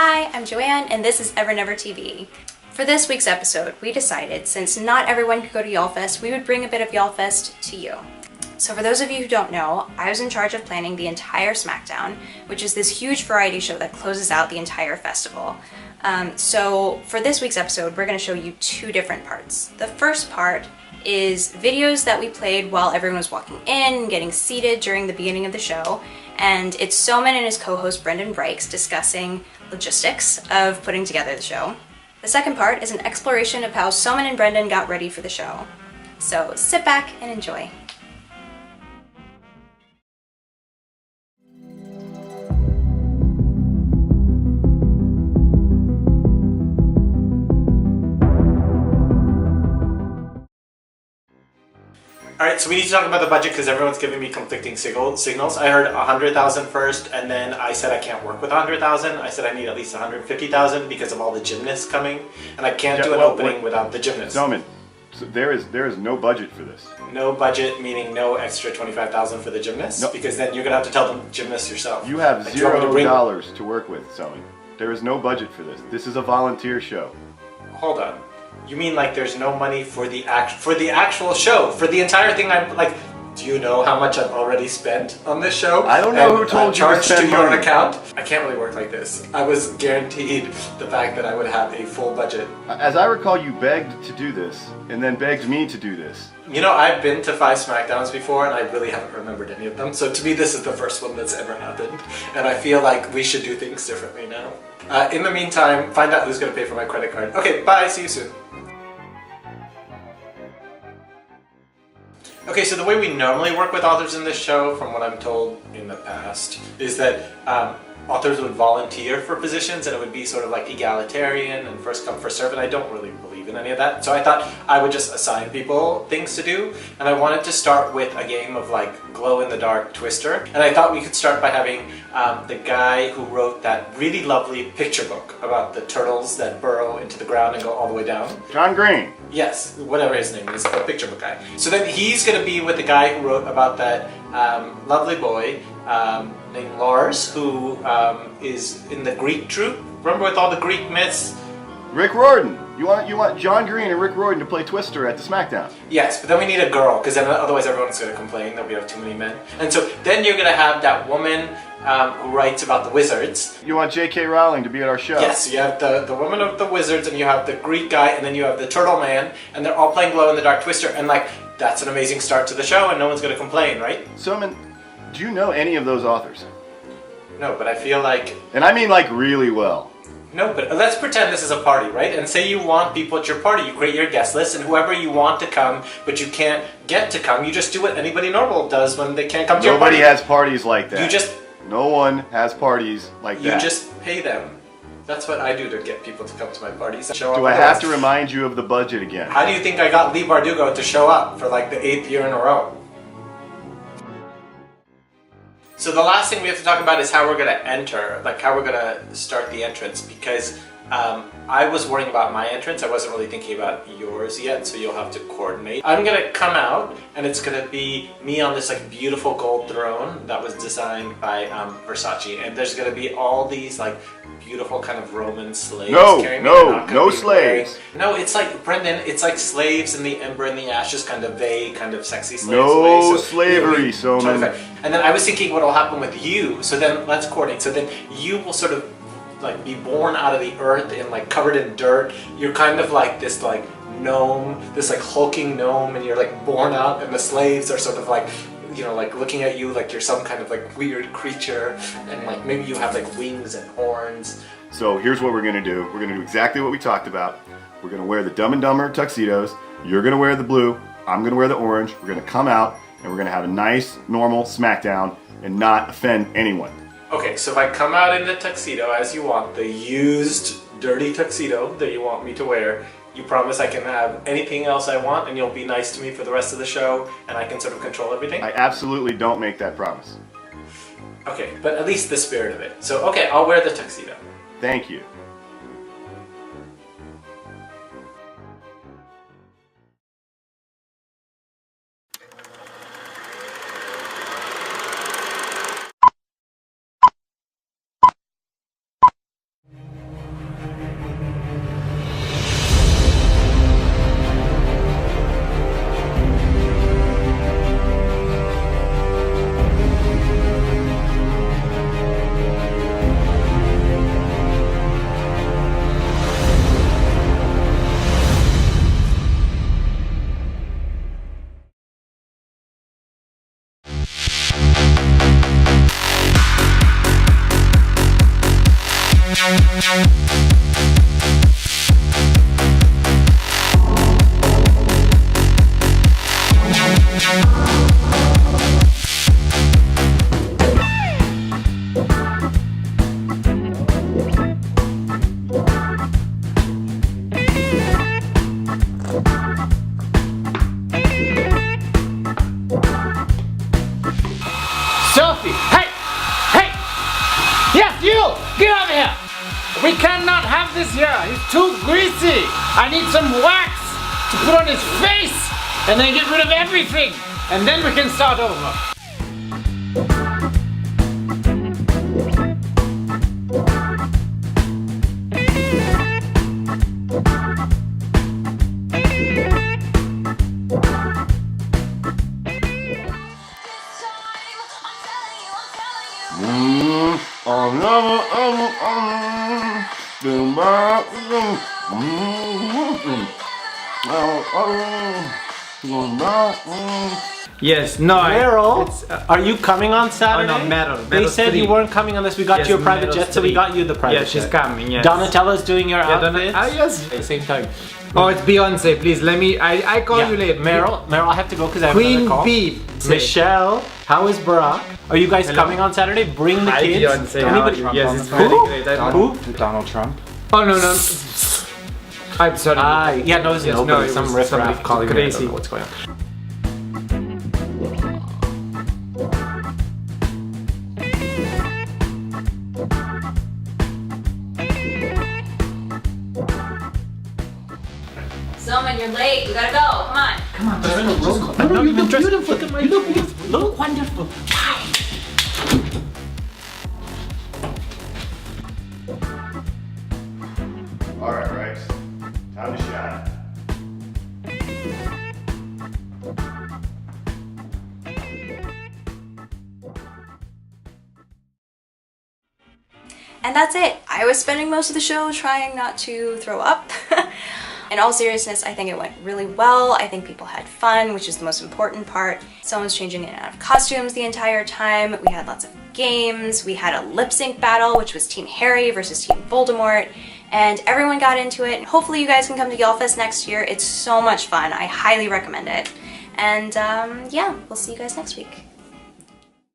Hi, I'm JoAnn, and this is EverNever TV. For this week's episode, we decided, since not everyone could go to YallFest, we would bring a bit of YallFest to you. So for those of you who don't know, I was in charge of planning the entire SmackDown, which is this huge variety show that closes out the entire festival. So for this week's episode, we're going to show you two different parts. The first part is videos that we played while everyone was walking in and getting seated during the beginning of the show. And it's Soman and his co-host Brendan Brakes discussing logistics of putting together the show. The second part is an exploration of how Soman and Brendan got ready for the show. So sit back and enjoy. Alright, so we need to talk about the budget because everyone's giving me conflicting signals. I heard 100,000 first, and then I said I can't work with 100,000. I said I need at least 150,000 because of all the gymnasts coming, and I can't do an opening without the gymnasts. Soman, so there is no budget for this. No budget, meaning no extra 25,000 for the gymnasts? No. Because then you're going to have to tell the gymnasts yourself. You have $0 to work with, Soman. There is no budget for this. This is a volunteer show. Hold on. You mean like there's no money for the actual show, for the entire thing? I'm like, do you know how much I've already spent on this show? I don't know who told you to spend your money. Account. I can't really work like this. I was guaranteed the fact that I would have a full budget. As I recall, you begged to do this, and then begged me to do this. You know, I've been to 5 SmackDowns before, and I really haven't remembered any of them. So to me, this is the first one that's ever happened, and I feel like we should do things differently now. In the meantime, find out who's going to pay for my credit card. Okay, bye. See you soon. Okay, so the way we normally work with authors in this show, from what I'm told in the past, is that authors would volunteer for positions, and it would be sort of like egalitarian and first come, first serve, and I don't really believe in any of that. So I thought I would just assign people things to do, and I wanted to start with a game of like glow-in-the-dark Twister, and I thought we could start by having the guy who wrote that really lovely picture book about the turtles that burrow into the ground and go all the way down. John Green. Yes, whatever his name is, the picture book guy. So then he's going to be with the guy who wrote about that lovely boy named Lars, who is in the Greek troupe. Remember with all the Greek myths? Rick Riordan. You want John Green and Rick Riordan to play Twister at the SmackDown. Yes, but then we need a girl, because then otherwise everyone's going to complain that we have too many men. And so then you're going to have that woman who writes about the wizards. You want J.K. Rowling to be at our show. Yes, you have the woman of the wizards, and you have the Greek guy, and then you have the turtle man, and they're all playing glow-in-the-dark Twister, and like, that's an amazing start to the show, and no one's going to complain, right? Soman, do you know any of those authors? No, but I feel like... And I mean like really well. No, but let's pretend this is a party, right? And say you want people at your party, you create your guest list, and whoever you want to come, but you can't get to come, you just do what anybody normal does when they can't come to your party. Nobody has parties like that. You just... No one has parties like that. You just pay them. That's what I do to get people to come to my parties. Do I have to remind you of the budget again? How do you think I got Lee Bardugo to show up for like the 8th year in a row? So the last thing we have to talk about is how we're going to enter, like how we're going to start the entrance, because I was worrying about my entrance. I wasn't really thinking about yours yet, so you'll have to coordinate. I'm going to come out, and it's going to be me on this like beautiful gold throne that was designed by Versace, and there's going to be all these like beautiful kind of Roman slaves carrying me. No slaves. No, it's like, Brendan, it's like slaves in the ember and the ashes, kind of vague, kind of sexy slaves. No slavery, Soman. And then I was thinking what will happen with you, so then let's coordinate. So then you will sort of like be born out of the earth and like covered in dirt. You're kind of like this like gnome, this like hulking gnome, and you're like born out, and the slaves are sort of like, you know, like looking at you like you're some kind of like weird creature, and like maybe you have like wings and horns. So here's what we're gonna do. We're gonna do exactly what we talked about. We're gonna wear the Dumb and Dumber tuxedos. You're gonna wear the blue. I'm gonna wear the orange. We're gonna come out and we're gonna have a nice, normal SmackDown and not offend anyone. Okay, so if I come out in the tuxedo as you want, the used, dirty tuxedo that you want me to wear, you promise I can have anything else I want and you'll be nice to me for the rest of the show and I can sort of control everything? I absolutely don't make that promise. Okay, but at least the spirit of it. So, okay, I'll wear the tuxedo. Thank you. We cannot have this here. He's too greasy. I need some wax to put on his face and then get rid of everything. And then we can start over. Yes, no. Meryl, are you coming on Saturday? Oh no, Meryl. They said you weren't coming unless we got Yes, you a private Meryl's jet, so we three. got you the private Yeah, she's jet. coming, yes. Donatella's doing your outfits. Yes. At the same time. Oh, it's Beyonce, please let me, I call you later. Meryl, I have to go because I have Queen another call. Bee. Michelle, how is Barack? Are you guys coming on Saturday? Bring the Hi, kids. Beyonce. Anybody? Yes, it's Who? very great. Who? Donald Trump. Oh no, no. I'm sorry. Yeah, no, there's Yes, nobody. no, it Some was riff somebody raff calling me. I don't crazy. know what's going on. Soman, you're late. We gotta go. Come on. Come on, I'm not even dressed. Look at my You look beautiful. You look wonderful. All right, Rex. Time to shine. And that's it. I was spending most of the show trying not to throw up. In all seriousness, I think it went really well. I think people had fun, which is the most important part. Someone was changing in and out of costumes the entire time. We had lots of games. We had a lip sync battle, which was Team Harry versus Team Voldemort. And everyone got into it. Hopefully you guys can come to YallFest next year. It's so much fun. I highly recommend it. And yeah, we'll see you guys next week.